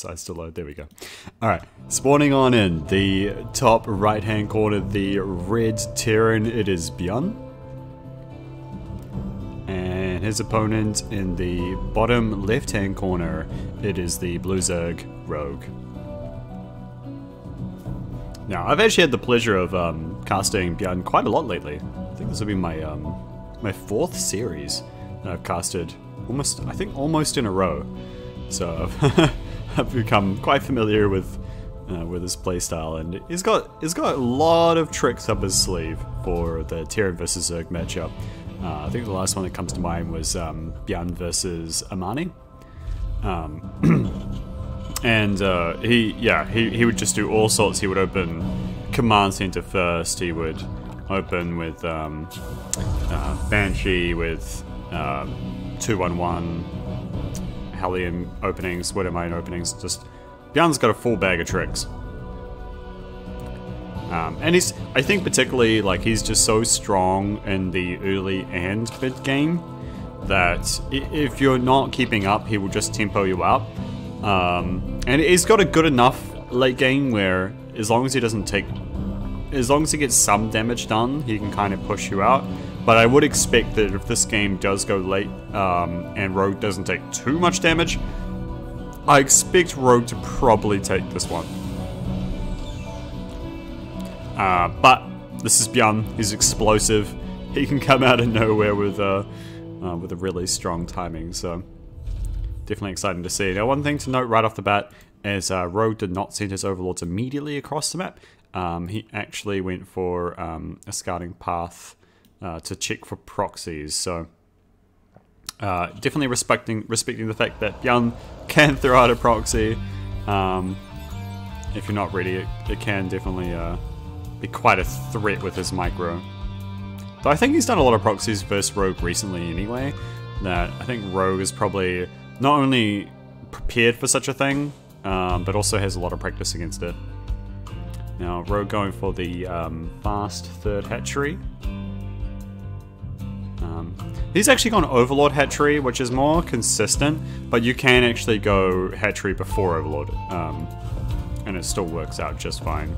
Decides to load. There we go. Alright, spawning on in the top right hand corner, the red Terran, it is BYUN. And his opponent in the bottom left hand corner, it is the blue Zerg Rogue. Now, I've actually had the pleasure of casting BYUN quite a lot lately. I think this will be my my 4th series that I've casted almost in a row. So I've become quite familiar with his playstyle, and he's got a lot of tricks up his sleeve for the Terran versus Zerg matchup. I think the last one that comes to mind was BYUN versus Amani. And he would just do all sorts. He would open command center first. He would open with Banshee, with 2-1-1, Hellion openings, Widowmine openings. Just BYUN's got a full bag of tricks. And I think particularly, like, he's just so strong in the early and mid game that if you're not keeping up, he will just tempo you out. And he's got a good enough late game where as long as he gets some damage done, he can kind of push you out. But I would expect that if this game does go late and Rogue doesn't take too much damage, I expect Rogue to probably take this one. But this is BYUN. He's explosive. He can come out of nowhere with a really strong timing. So definitely exciting to see. Now, one thing to note right off the bat is Rogue did not send his overlords immediately across the map. He actually went for a scouting path to check for proxies. So definitely respecting the fact that BYUN can throw out a proxy. If you're not ready, it can definitely be quite a threat with his micro. Though I think he's done a lot of proxies versus Rogue recently anyway, that I think Rogue is probably not only prepared for such a thing, but also has a lot of practice against it. Now, Rogue going for the fast third hatchery. He's actually gone Overlord hatchery, which is more consistent, but you can actually go hatchery before Overlord, and it still works out just fine.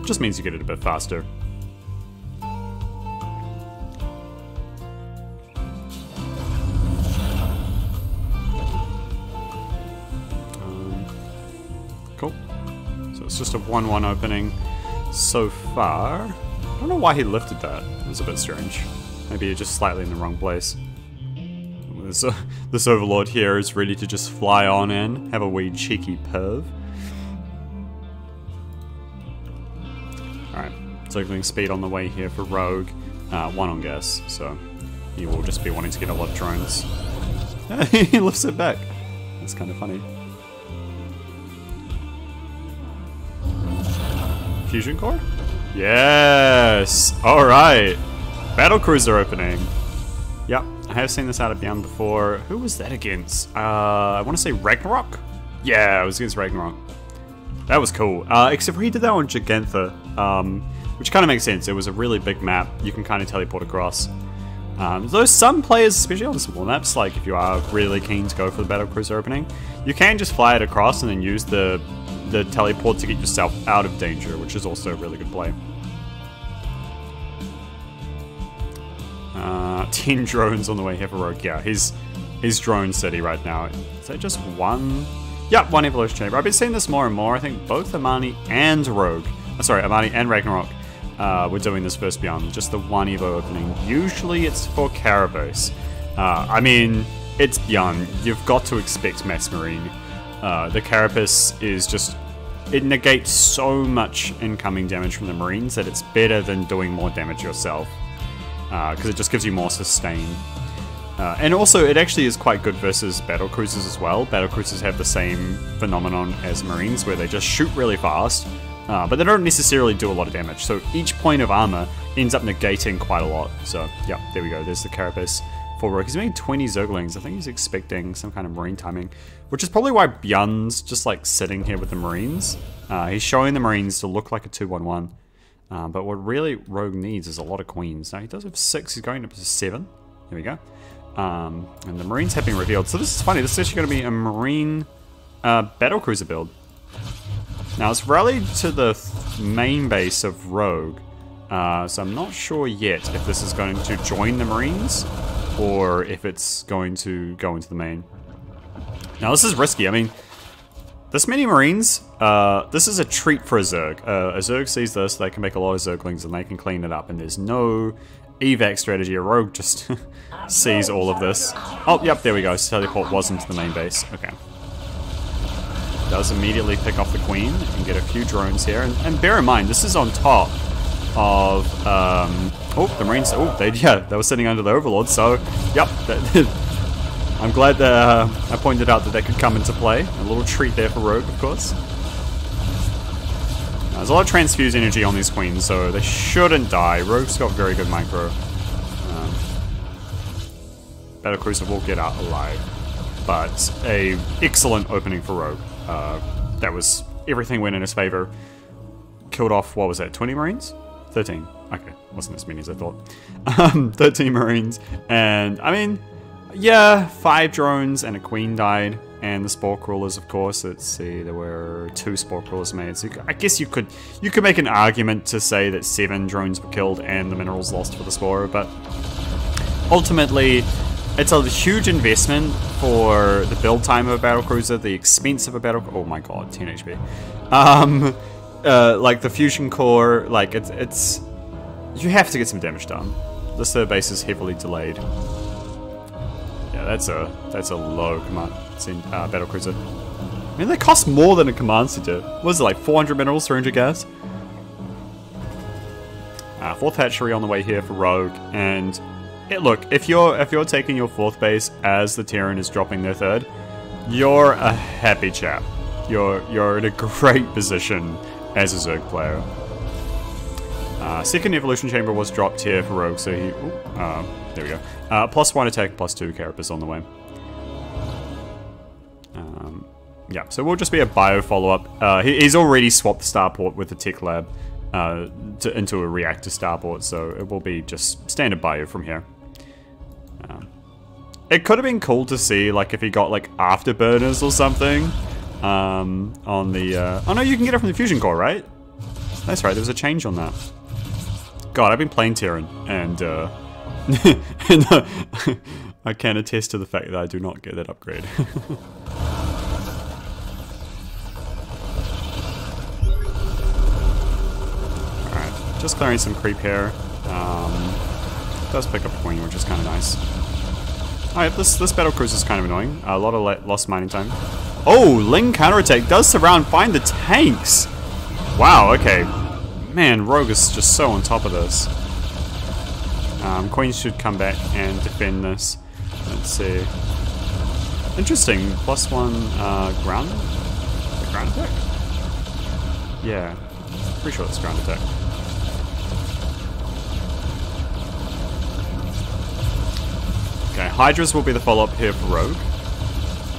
Just means you get it a bit faster. Cool. So it's just a 1-1 opening so far. I don't know why he lifted that. It was a bit strange. Maybe you're just slightly in the wrong place. This Overlord here is ready to just fly on in, have a wee cheeky perv. Alright, circling speed on the way here for Rogue. 1 on gas, so he will just be wanting to get a lot of drones. He lifts it back. That's kind of funny. Fusion core? Yes! Alright! Battlecruiser opening. Yep, I have seen this out of BYUN before. Who was that against? I want to say Ragnarok? Yeah, it was against Ragnarok. That was cool. Except for he did that on Gigantha, which kind of makes sense. It was a really big map. You can kind of teleport across. Though some players, especially on small maps, like if you are really keen to go for the Battlecruiser opening, you can just fly it across and then use the teleport to get yourself out of danger, which is also a really good play. 10 drones on the way here for Rogue. Yeah, he's drone city right now. Is that just one? Yep, one evolution chamber. I've been seeing this more and more. I think both Amani and Rogue, sorry, Amani and Ragnarok, we're doing this first BYUN. Just the one evo opening. Usually it's for Carapace. I mean, it's BYUN. You've got to expect Mass Marine. The Carapace is just, it negates so much incoming damage from the Marines that it's better than doing more damage yourself. Because it just gives you more sustain. And also, it actually is quite good versus battlecruisers as well. Battlecruisers have the same phenomenon as Marines, where they just shoot really fast, but they don't necessarily do a lot of damage. So each point of armor ends up negating quite a lot. So, yeah, there we go. There's the Carapace for Rogue. He's making 20 Zerglings. I think he's expecting some kind of Marine timing, which is probably why BYUN's just like sitting here with the Marines. He's showing the Marines to look like a 2-1-1. But what really Rogue needs is a lot of Queens. Now, he does have 6. He's going up to 7. There we go. And the Marines have been revealed. So this is funny. This is actually going to be a Marine battlecruiser build. Now it's rallied to the main base of Rogue, so I'm not sure yet if this is going to join the Marines or if it's going to go into the main. Now this is risky. I mean, this many Marines, this is a treat for a Zerg. A Zerg sees this, they can make a lot of Zerglings and they can clean it up, and there's no evac strategy. A Rogue just sees all of this. Oh, yep, there we go. Teleport was into the main base. Okay. Does immediately pick off the Queen and get a few drones here. And bear in mind, this is on top of, oh, the Marines, oh, they were sitting under the Overlord, so, yep. I'm glad that I pointed out that they could come into play. A little treat there for Rogue, of course. There's a lot of transfuse energy on these Queens, so they shouldn't die. Rogue's got very good micro. Battlecruiser will get out alive, but a excellent opening for Rogue. That was, everything went in his favor. Killed off, what was that, 20 Marines? 13. Okay, wasn't as many as I thought. 13 Marines, and I mean, yeah, 5 drones and a Queen died, and the Spore Crawlers, of course. Let's see, there were 2 Spore Crawlers made, so I guess you could make an argument to say that 7 drones were killed and the minerals lost for the Spore, but ultimately, it's a huge investment for the build time of a battlecruiser, the expense of a battle. Oh my god, 10 HP. Like the fusion core, like it's you have to get some damage done. This third base is heavily delayed. Yeah, that's a low command battlecruiser. I mean, they cost more than a command center. What is it, like 400 minerals, 300 gas? 4th hatchery on the way here for Rogue, and look, if you're taking your 4th base as the Terran is dropping their 3rd, you're a happy chap. You're in a great position as a Zerg player. 2nd evolution chamber was dropped here for Rogue, so he, there we go. +1 attack, +2 carapace on the way. Yeah, so we'll just be a bio follow-up. He's already swapped the starport with the tech lab into a reactor starport, so it will be just standard bio from here. It could have been cool to see, like, if he got, like, afterburners or something on the... oh no, you can get it from the fusion core, right? That's right, there was a change on that. God, I've been playing Terran, and, I can attest to the fact that I do not get that upgrade. Alright, just clearing some creep here. Does pick up a Queen, which is kind of nice. Alright, this battlecruiser is kind of annoying. A lot of lost mining time. Oh, Ling counterattack does surround, find the tanks! Wow, okay. Man, Rogue is just so on top of this. Queen should come back and defend this. Let's see. Interesting, +1 ground? Ground attack? Yeah, pretty sure it's ground attack. Okay, Hydras will be the follow-up here for Rogue.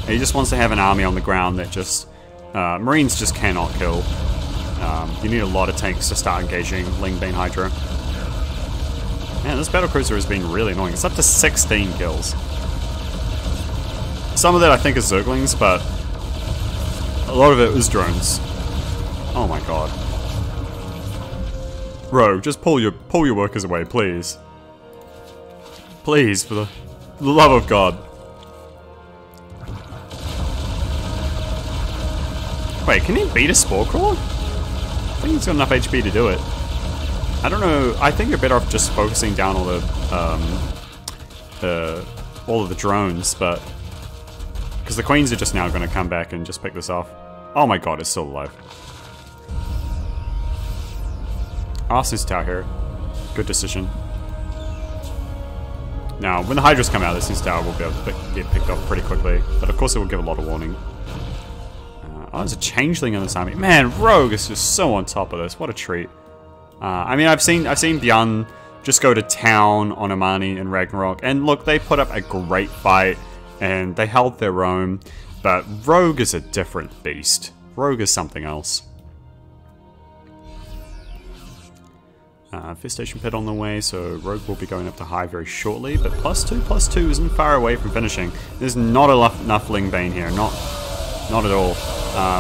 He just wants to have an army on the ground that just... Marines just cannot kill. You need a lot of tanks to start engaging Ling Bean Hydra. Man, this battlecruiser has been really annoying. It's up to 16 kills. Some of that I think is Zerglings, but a lot of it was drones. Oh my god. Rogue, just pull your workers away, please. Please, for the love of God. Wait, can he beat a Spore Crawler? I think he's got enough HP to do it. I don't know, I think you're better off just focusing down all of the drones, but... because the Queens are just now going to come back and just pick this off. Oh my god, it's still alive. Arsenal's tower here. Good decision. Now, when the Hydras come out, this tower will be able to get picked off pretty quickly, but of course it will give a lot of warning. Oh, there's a changeling in this army. Man, Rogue is just so on top of this. What a treat. I mean, I've seen BYUN just go to town on Amani and Ragnarok, and look, they put up a great fight, and they held their own, but Rogue is a different beast. Rogue is something else. Infestation Pit on the way, so Rogue will be going up to high very shortly, but +2/+2 isn't far away from finishing. There's not enough Ling Bane here, not Not at all.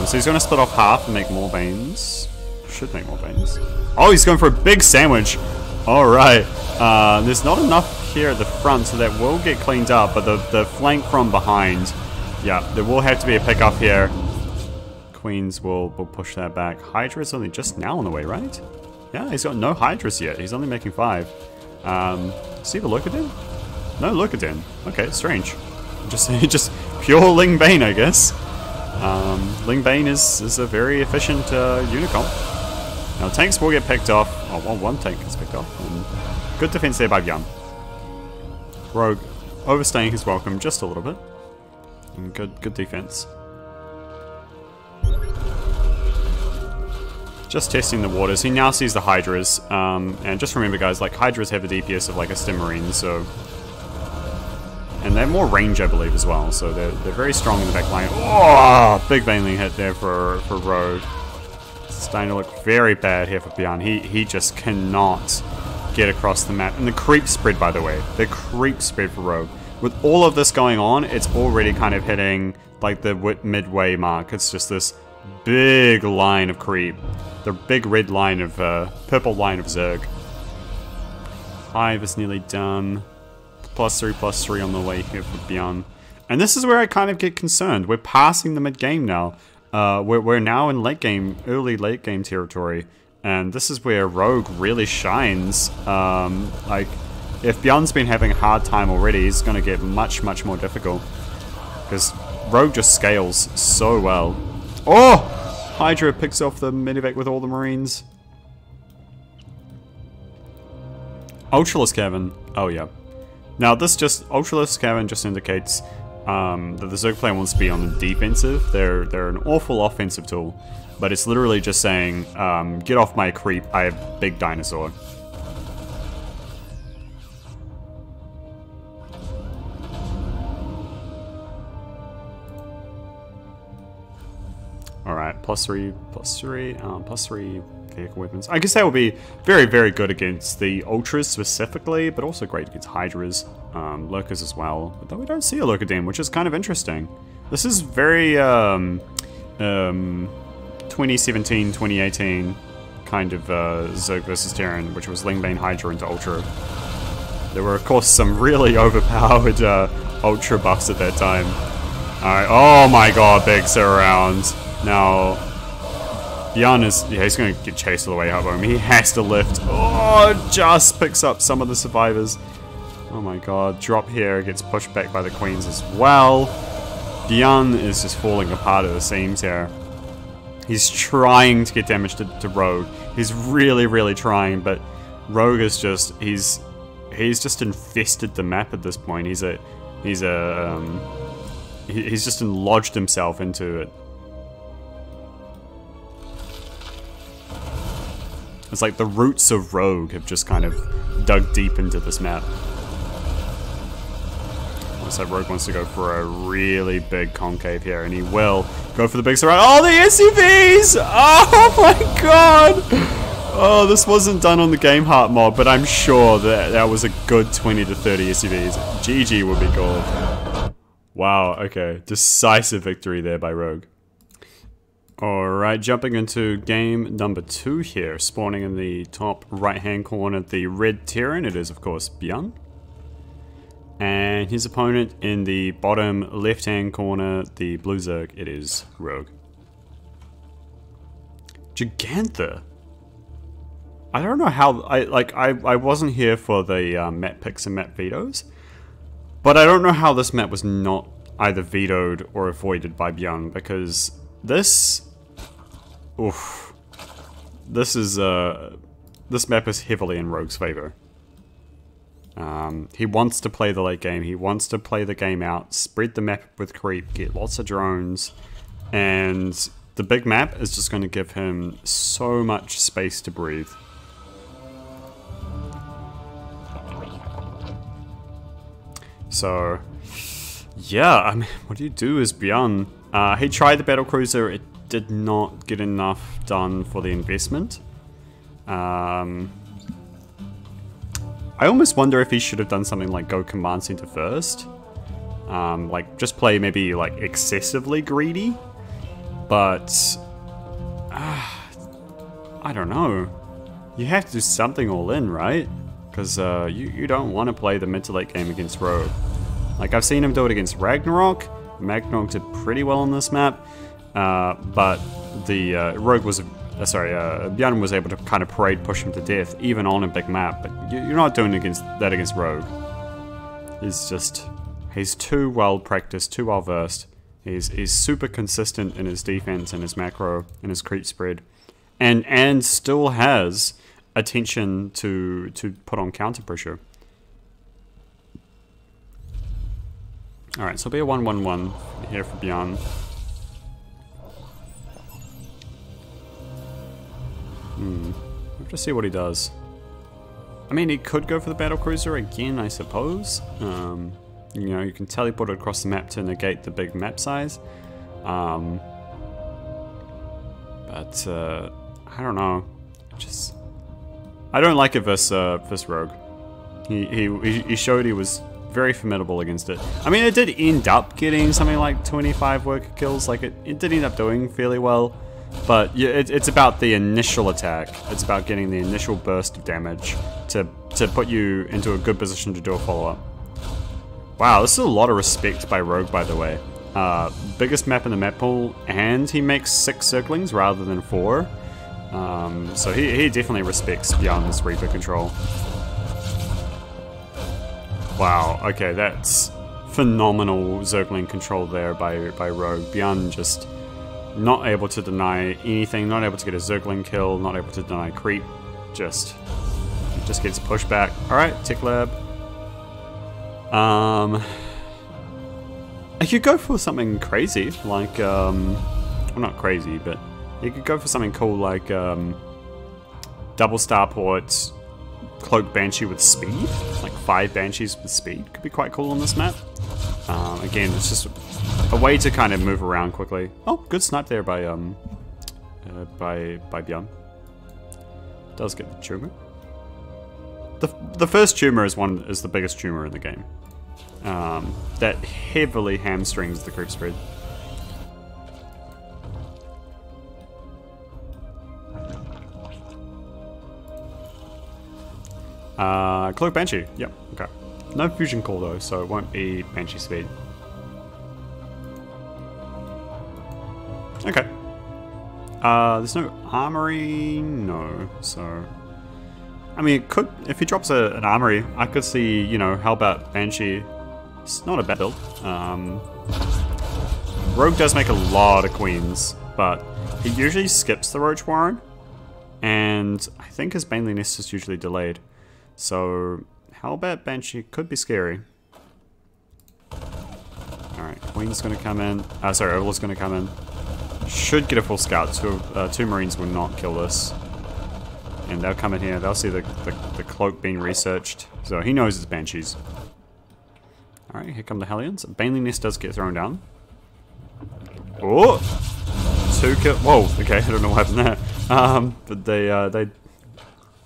So he's going to split off half and make more veins. Should make more veins. Oh, he's going for a big sandwich. Alright. There's not enough here at the front, so that will get cleaned up. But the flank from behind, yeah, there will have to be a pickup here. Queens will push that back. Hydra's only just now on the way, right? Yeah, he's got no Hydras yet. He's only making 5. See the Lurkadin? No Lurkadin. Okay, strange. Just pure Ling Bane, I guess. Ling Bane is a very efficient Unicomp. Now tanks will get picked off. Oh, well, one tank gets picked off. And good defense there by BYUN. Rogue overstaying his welcome just a little bit. And good defense. Just testing the waters. He now sees the Hydras. And just remember, guys, like Hydras have a DPS of like a Stim Marine, so. And they have more range, I believe, as well. So they're very strong in the back line. Oh, big Baneling hit there for Rogue. It's starting to look very bad here for BYUN. He just cannot get across the map. And the creep spread, by the way. The creep spread for Rogue. With all of this going on, it's already kind of hitting like the midway mark. It's just this big line of creep. The big red line of, purple line of Zerg. Hive is nearly done. +3/+3 on the way here for BYUN. And this is where I kind of get concerned. We're passing the mid-game now. We're now in late game, early late game territory. And this is where Rogue really shines. Like, if BYUN's been having a hard time already, it's going to get much more difficult. Because Rogue just scales so well. Oh! Hydra picks off the medevac with all the Marines. Ultralisk Cavern. Oh, yeah. Now, Ultralisk Cavern just indicates that the Zerg player wants to be on the defensive. They're an awful offensive tool. But it's literally just saying, get off my creep, I have big dinosaur. Alright, +3 vehicle weapons. I guess that would be very good against the Ultras specifically, but also great against Hydras, Lurkers as well. But though we don't see a Lurkadem, which is kind of interesting. This is very 2017, 2018 kind of Zerg versus Terran, which was Ling Bane Hydra into Ultra. There were of course some really overpowered Ultra buffs at that time. Alright, oh my god, big surround. Now, BYUN is, yeah, he's going to get chased all the way up home. He has to lift. Oh, just picks up some of the survivors. Oh my god, drop here, gets pushed back by the Queens as well. BYUN is just falling apart at the seams here. He's trying to get damage to Rogue. He's really trying, but Rogue is just, he's just infested the map at this point. He's just lodged himself into it. It's like the roots of Rogue have just kind of dug deep into this map. Looks like Rogue wants to go for a really big concave here, and he will go for the big surround. Oh, the SCVs! Oh my god! Oh, this wasn't done on the Game Heart mod, but I'm sure that was a good 20 to 30 SCVs. GG would be gold. Wow, okay. Decisive victory there by Rogue. Alright, jumping into game number 2 here. Spawning in the top right-hand corner, the red Terran. It is, of course, BYUN. And his opponent in the bottom left-hand corner, the blue Zerg. It is Rogue. Gigantha. I don't know how... I wasn't here for the map picks and map vetoes. But I don't know how this map was not either vetoed or avoided by BYUN, because this... Oof. This map is heavily in Rogue's favor. He wants to play the late game. He wants to play the game out, spread the map with creep, get lots of drones, and the big map is just going to give him so much space to breathe. So, yeah, I mean, what do you do as BYUN? He tried the battlecruiser. It did not get enough done for the investment. I almost wonder if he should have done something like go command center first. Like just play maybe like excessively greedy. But I don't know. You have to do something all in, right? Because you don't want to play the mid to late game against Rogue. Like, I've seen him do it against Ragnarok. Ragnarok did pretty well on this map, but the Rogue was, BYUN was able to kind of parade push him to death, even on a big map. But you're not doing that against Rogue. He's too well practiced, too well versed. He's super consistent in his defense and his macro and his creep spread, and still has attention to put on counter pressure. All right, so it'll be a 1-1-1 here for BYUN. We'll have to see what he does. I mean, he could go for the battle cruiser again, I suppose. You know, you can teleport it across the map to negate the big map size. But I don't know. I don't like it versus Rogue. He showed he was very formidable against it. I mean, it did end up getting something like 25 worker kills. Like, it did end up doing fairly well. But yeah, it's about the initial attack. It's about getting the initial burst of damage to put you into a good position to do a follow-up. Wow, this is a lot of respect by Rogue, by the way. Biggest map in the map pool, and he makes 6 circlings rather than 4. So he definitely respects BYUN's Reaper control. Wow, okay, that's phenomenal Zergling control there by Rogue. BYUN just not able to deny anything, not able to get a Zergling kill, not able to deny creep. Just gets pushed back. Alright, Tech Lab. I could go for something crazy, like, well, not crazy, but you could go for something cool like, double starport, cloak banshee with speed, like 5 banshees with speed. Could be quite cool on this map. Again, it's just a way to kind of move around quickly. Oh, good snipe there by BYUN. Does get the tumor. The first tumor is the biggest tumor in the game. That heavily hamstrings the creep spread. Cloak Banshee, yep, okay. No fusion core though, so it won't be Banshee speed. Okay. There's no armory, no, so... I mean, it could, if he drops an armory, I could see, you know, how about Banshee? It's not a bad build. Rogue does make a lot of queens, but he usually skips the Roach Warren, and I think his Baneley Nest is usually delayed. So, how about Banshee could be scary. Alright, Queen's gonna come in. Sorry, Overlord's gonna come in. Should get a full scout. Two Marines will not kill this. And they'll come in here, they'll see the cloak being researched. So he knows it's Banshees. Alright, here come the Hellions. Baneley Nest does get thrown down. Oh! 2 kill. Whoa, okay, I don't know what happened there. But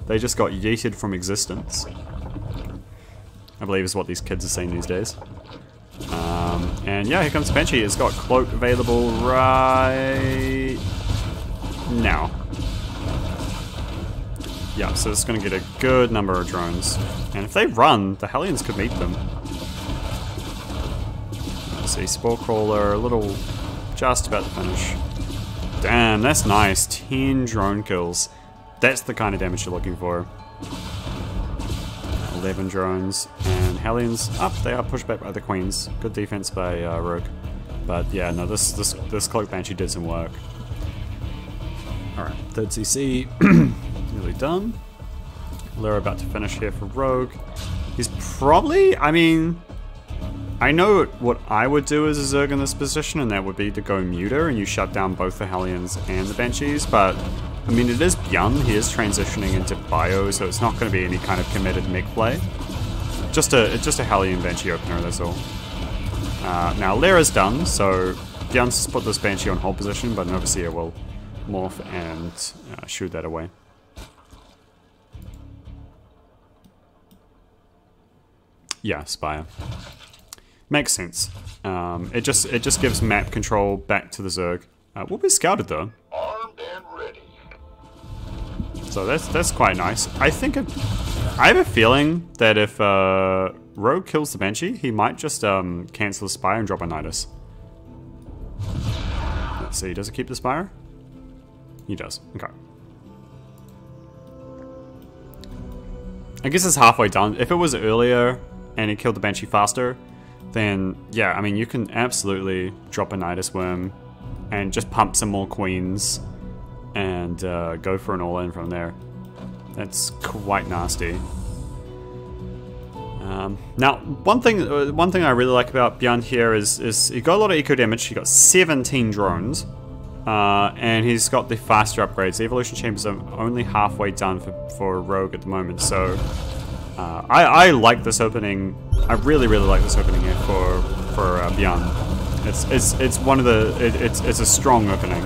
they just got yeeted from existence. I believe is what these kids are saying these days. And yeah, here comes Banshee. It's got cloak available right now. Yeah, so it's going to get a good number of drones. And if they run, the Hellions could meet them. Let's see, Spore Crawler, a little just about to finish. Damn, that's nice. 10 drone kills. That's the kind of damage you're looking for. 11 drones. And Hellions, up, they are pushed back by the Queens. Good defense by Rogue. But yeah, no, this Cloak Banshee did some work. Alright, third CC. Nearly done. Lyra about to finish here for Rogue. He's probably, I mean, I know what I would do as a Zerg in this position, and that would be to go Muter, and you shut down both the Hellions and the Banshees, but, I mean, it is BYUN, he is transitioning into Bio, so it's not going to be any kind of committed mech play. Just a Hellion Banshee opener, that's all. Now, Lyra's done, so BYUN's put this Banshee on hold position, but an Overseer will morph and shoot that away. Yeah, Spire. Makes sense. It just gives map control back to the Zerg. We'll be scouted though. Armed and ready. So that's quite nice. I think I have a feeling that if Rogue kills the Banshee, he might just cancel the Spire and drop a Nidus. Let's see, does it keep the Spire? He does. Okay. I guess it's halfway done. If it was earlier and he killed the Banshee faster, then yeah, I mean you can absolutely drop a Nidus Worm and just pump some more queens and go for an all-in from there. That's quite nasty. Now, one thing I really like about BYUN here is he got a lot of eco damage. He got 17 drones, and he's got the faster upgrades. The evolution chambers are only halfway done for Rogue at the moment, so I like this opening. I really like this opening here for BYUN. It's one of the it's a strong opening.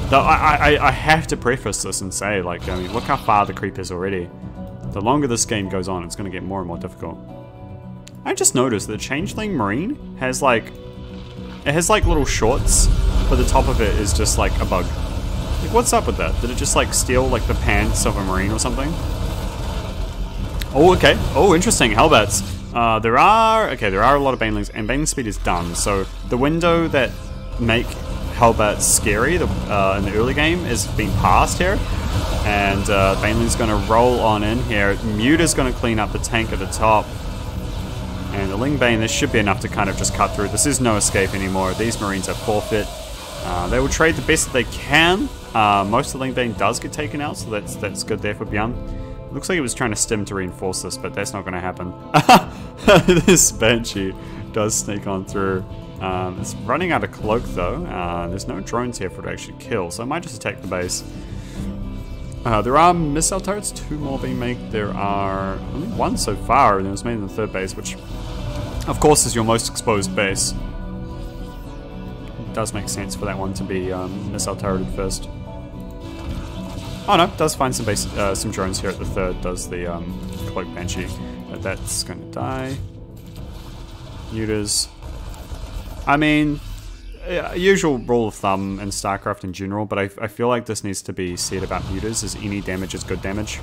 Though I have to preface this and say, like, I mean, look how far the creep is already. The longer this game goes on, it's going to get more and more difficult. I just noticed that Changeling Marine has like little shorts, but the top of it is just like a bug. Like, what's up with that? Did it just like steal like the pants of a Marine or something? Oh, okay. Oh, interesting. Hellbats. There are a lot of Banelings, and Baneling speed is done. So the window that make Hellbats scary in the early game is being passed here, and Baneling's going to roll on in here. Muta's going to clean up the tank at the top, and the Ling Bane, this should be enough to kind of just cut through. This is no escape anymore. These Marines are forfeit. They will trade the best that they can. Most of the Ling Bane does get taken out, so that's good there for BYUN. Looks like it was trying to stim to reinforce this, but that's not going to happen. This Banshee does sneak on through. It's running out of cloak though. There's no drones here for it to actually kill, so I might just attack the base. There are missile turrets, 2 more being made. There are only 1 so far, and it was made in the 3rd base, which of course is your most exposed base. It does make sense for that one to be missile turreted first. Oh no, does find some drones here at the 3rd, does the cloak Banshee, but that's going to die. Mutas. I mean, usual rule of thumb in StarCraft in general, but I feel like this needs to be said about mutas, is any damage is good damage.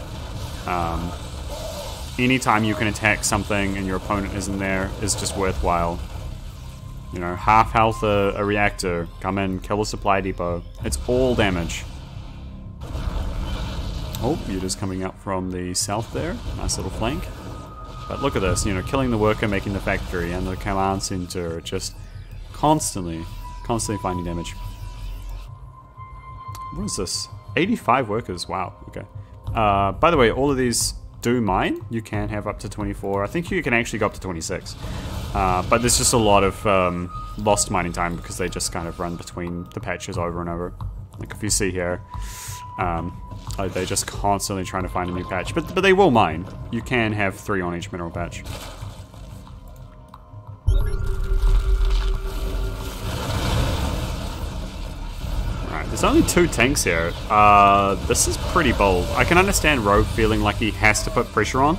Anytime you can attack something and your opponent isn't there is just worthwhile. You know, half health a reactor, come in, kill a supply depot. It's all damage. Oh, muta's coming up from the south there. Nice little flank. But look at this, you know, killing the worker, making the factory, and the command center, just constantly finding damage. What is this? 85 workers, wow, okay. By the way, all of these do mine. You can have up to 24. I think you can actually go up to 26. But there's just a lot of lost mining time because they just kind of run between the patches over and over. Like if you see here, they're just constantly trying to find a new patch. But they will mine. You can have 3 on each mineral patch. There's only 2 tanks here. This is pretty bold. I can understand Rogue feeling like he has to put pressure on,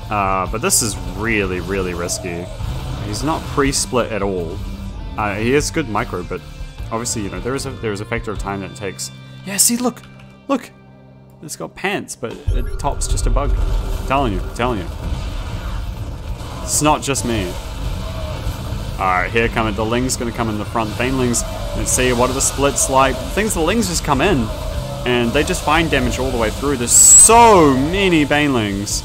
but this is really risky. He's not pre-split at all. He has good micro, but obviously, you know, there is a factor of time that it takes. Yeah, see, look, it's got pants, but it top's just a bug. I'm telling you. It's not just me. Alright, here come it. The Ling's gonna come in the front. Banelings, let's see, what are the splits like? The Lings just come in, and they just find damage all the way through. There's so many Banelings.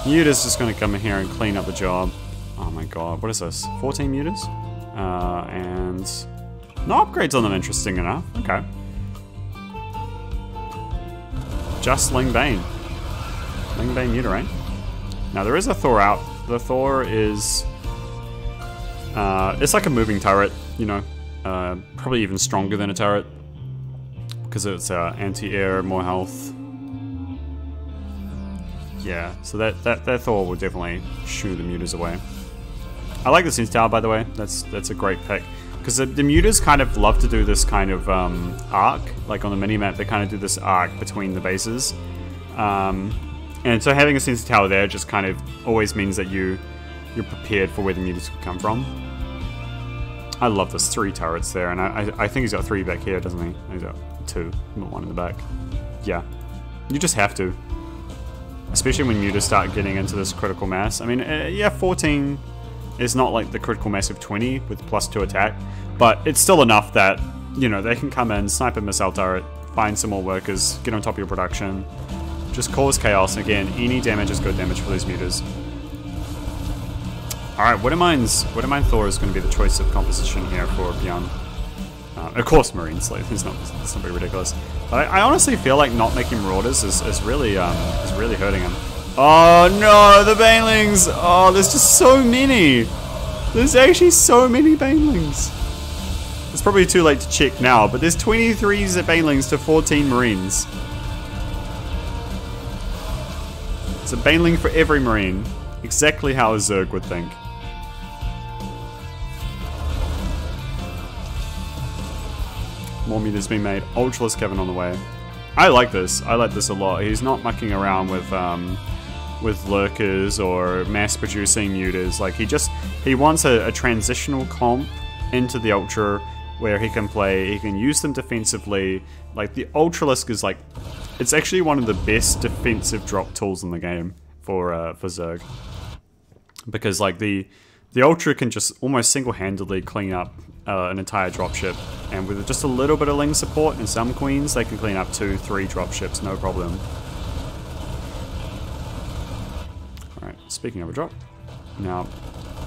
Muta's just gonna come in here and clean up the job. Oh my god, what is this? 14 Mutas? And no upgrades on them, interesting enough. Okay. Just Ling Bane. Ling Bane Muta, right? Now there is a Thor out. The Thor is... it's like a moving turret, you know, probably even stronger than a turret because it's anti-air, more health. Yeah, so that Thor will definitely shoo the mutas away. I like the Synth Tower, by the way. That's a great pick because the mutas kind of love to do this kind of arc, like on the minimap. They kind of do this arc between the bases, and so having a Synth Tower there just kind of always means that you're prepared for where the mutas could come from. I love this. 3 turrets there, and I think he's got 3 back here, doesn't he? He's got 2, but 1 in the back. Yeah. You just have to. Especially when you just start getting into this critical mass. I mean, yeah, 14 is not like the critical mass of 20 with +2 attack, but it's still enough that, you know, they can come in, snipe a missile turret, find some more workers, get on top of your production, just cause chaos. Again, any damage is good damage for these mutas. Alright, Widowmine Thor is going to be the choice of composition here for BYUN. Of course, Marine Slave. It's not very ridiculous. But I honestly feel like not making Marauders is really hurting him. Oh no, the Banelings! Oh, there's just so many! There's actually so many Banelings! It's probably too late to check now, but there's 23 Banelings to 14 Marines. It's a Baneling for every Marine. Exactly how a Zerg would think. More meters being made. Ultraless Kevin on the way. I like this. I like this a lot. He's not mucking around with lurkers or mass producing mutas. Like he wants a transitional comp into the Ultra where he can use them defensively. Like the Ultralisk is like, it's actually one of the best defensive drop tools in the game for Zerg. Because like the Ultra can just almost single-handedly clean up an entire dropship, and with just a little bit of Ling support and some queens, they can clean up 2, 3 dropships, no problem. Alright, speaking of a drop, now,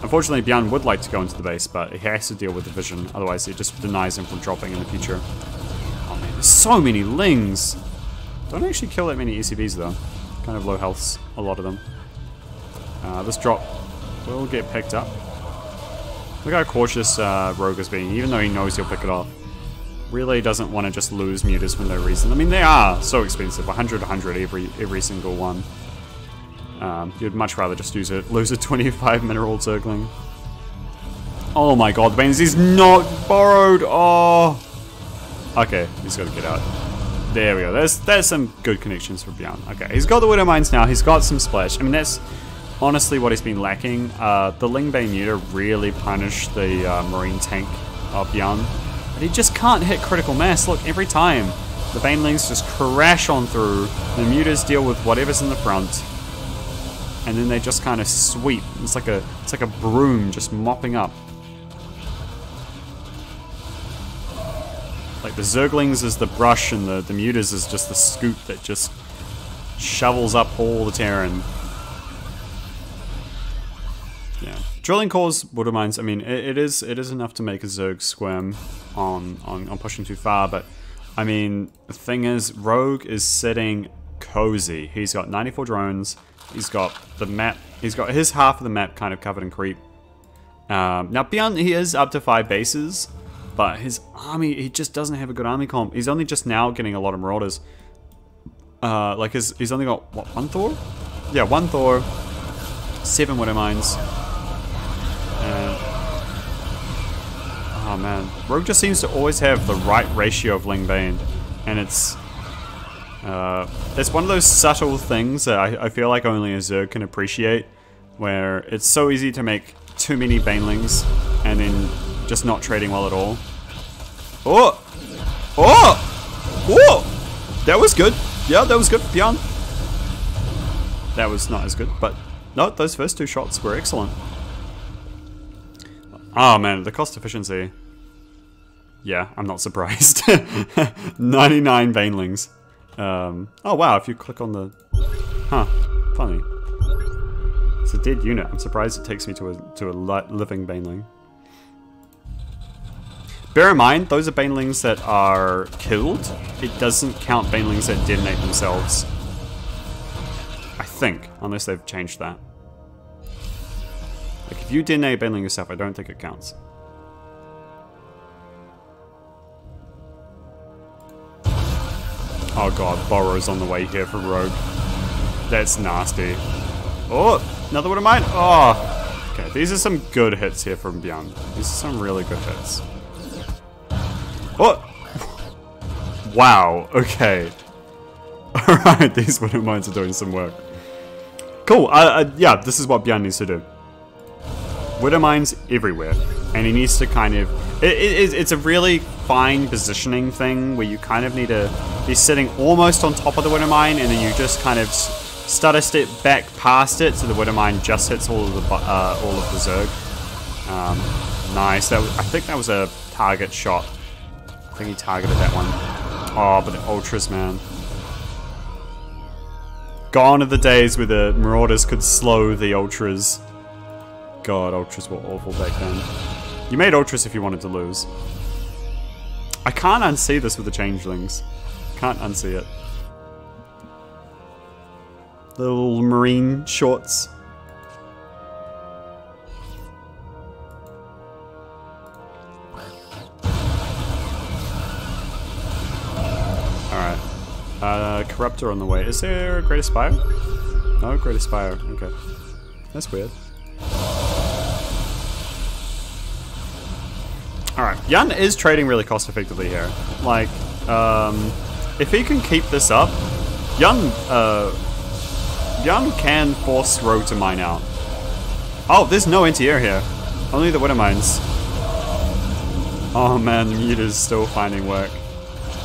unfortunately BYUN would like to go into the base, but he has to deal with the vision, otherwise it just denies him from dropping in the future. Oh man, there's so many Lings! Don't actually kill that many ECBs though. Kind of low healths, a lot of them. This drop will get picked up. Look how cautious Rogue is being, even though he knows he'll pick it off. Really doesn't want to just lose mutas for no reason. I mean, they are so expensive, 100, 100 every single one. You'd much rather just lose a 25 mineral Zergling. Oh my god, the Banes is not borrowed! Oh! Okay, he's got to get out. There we go, there's some good connections for BYUN. Okay, he's got the Widow Mines now, he's got some splash. I mean, that's honestly what he's been lacking. The Lingbane Muta really punished the Marine tank of BYUN. But he just can't hit critical mass. Look, every time the Banelings just crash on through, the Mutas deal with whatever's in the front, and then they just kind of sweep. It's like a broom just mopping up. Like the Zerglings is the brush and the Mutas is just the scoop that just shovels up all the Terran. Yeah, drilling cores, Widow Mines. I mean, it is enough to make a Zerg squirm on pushing too far. But I mean, the thing is, Rogue is sitting cozy. He's got 94 drones. He's got the map. He's got his half of the map kind of covered in creep. Now BYUN, he is up to 5 bases, but his army, he just doesn't have a good army comp. He's only just now getting a lot of Marauders. Like he's only got what, 1 Thor? Yeah, 1 Thor, 7 Widow Mines. Oh man, Rogue just seems to always have the right ratio of Lingbane, and it's one of those subtle things that I feel like only a Zerg can appreciate, where it's so easy to make too many Banelings and then just not trading well at all. Oh! Oh! Oh! That was good. Yeah, that was good for BYUN. That was not as good, but no, those first 2 shots were excellent. Oh man, the cost efficiency. Yeah, I'm not surprised. 99 Banelings. Oh wow, if you click on the... Huh, funny. It's a dead unit. I'm surprised it takes me to a living Baneling. Bear in mind, those are Banelings that are killed. It doesn't count Banelings that detonate themselves. I think, unless they've changed that. Like, if you detonate a Baneling yourself, I don't think it counts. Oh god, Borrow's on the way here for Rogue. That's nasty. Oh, another one of mine. Oh, okay, these are some good hits here from BYUN. These are some really good hits. Oh, wow, okay. Alright, these Widow Mines are doing some work. Cool, yeah, this is what BYUN needs to do. Widow Mines everywhere. And he needs to kind of... It's a really fine positioning thing where you kind of need to be sitting almost on top of the Widowmine, and then you just kind of stutter step back past it so the Widowmine just hits all of the Zerg. Nice. I think that was a target shot. I think he targeted that one. Oh, but the Ultras, man. Gone are the days where the Marauders could slow the Ultras. God, Ultras were awful back then. You made Ultras if you wanted to lose. I can't unsee this with the Changelings. Can't unsee it. Little marine shorts. Alright. Corruptor on the way. Is there a Great Aspire? No, Great Aspire. Okay. That's weird. Alright, BYUN is trading really cost effectively here. Like, if he can keep this up, BYUN can force Ro8 to mine out. Oh, there's no anti-air here. Only the Widowmines. Oh man, the Muta's still finding work.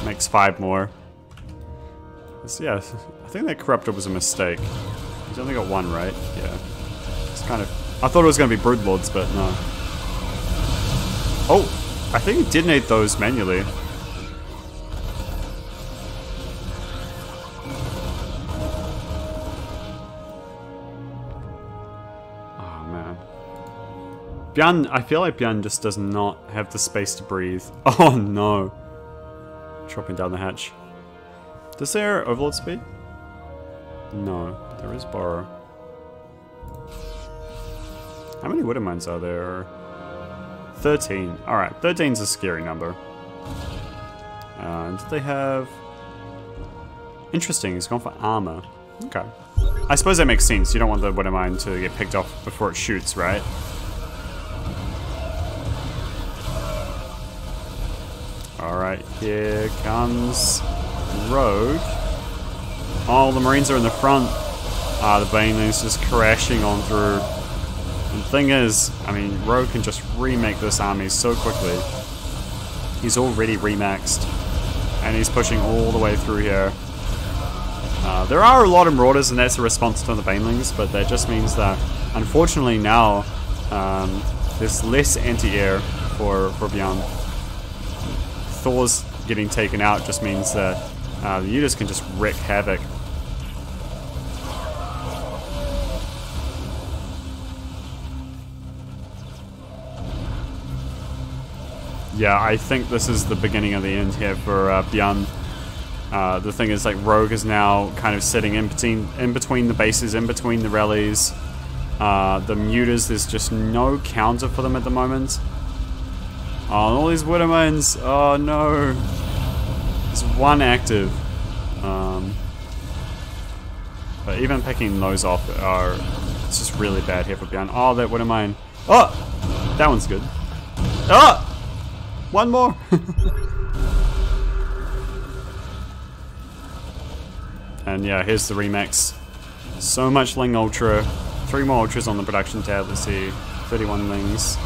Makes 5 more. Yeah, I think that Corruptor was a mistake. He's only got 1, right? Yeah. It's kind of... I thought it was going to be Broodlords, but no. Oh! I think he detonated those manually. Oh man. BYUN, I feel like BYUN just does not have the space to breathe. Oh no. Dropping down the hatch. Does there Overlord speed? No, but there is Borrow. How many Widowmines are there? 13. Alright, 13's a scary number. And they have... Interesting, he's gone for armor. Okay. I suppose that makes sense. You don't want the Widowmine to get picked off before it shoots, right? Alright, here comes Rogue. Oh, the Marines are in the front. The Baneling's just crashing on through. And the thing is, I mean, Ro8 can just remake this army so quickly. He's already remaxed. And he's pushing all the way through here. There are a lot of Marauders, and that's a response to the Banelings, but that just means that, unfortunately now, there's less anti-air for BYUN. Thor's getting taken out just means that the Mutas can just wreak havoc. Yeah, I think this is the beginning of the end here for BYUN. The thing is, like, Rogue is now kind of sitting in between the bases, in between the rallies. The Mutas, there's just no counter for them at the moment. Oh, and all these Widowmines. Oh no. There's 1 active. But even picking those off it's just really bad here for BYUN. Oh, that Widowmine. Oh! That one's good. Oh! 1 more! And yeah, here's the remax. So much Ling Ultra. 3 more Ultras on the production tab. Let's see. 31 Lings.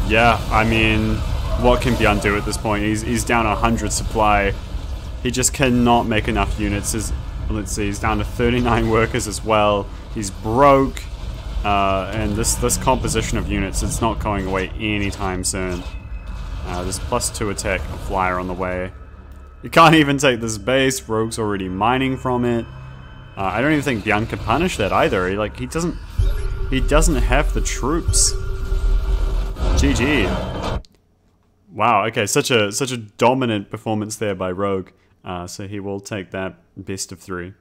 Yeah, I mean, what can BYUN do at this point? He's down 100 supply. He just cannot make enough units. Let's see, he's down to 39 workers as well. He's broke. And this composition of units, it's not going away anytime soon. There's +2 attack, a flyer on the way. You can't even take this base. Rogue's already mining from it. I don't even think BYUN can punish that either. He doesn't have the troops. GG. Wow. Okay, such a dominant performance there by Rogue. So he will take that best of 3.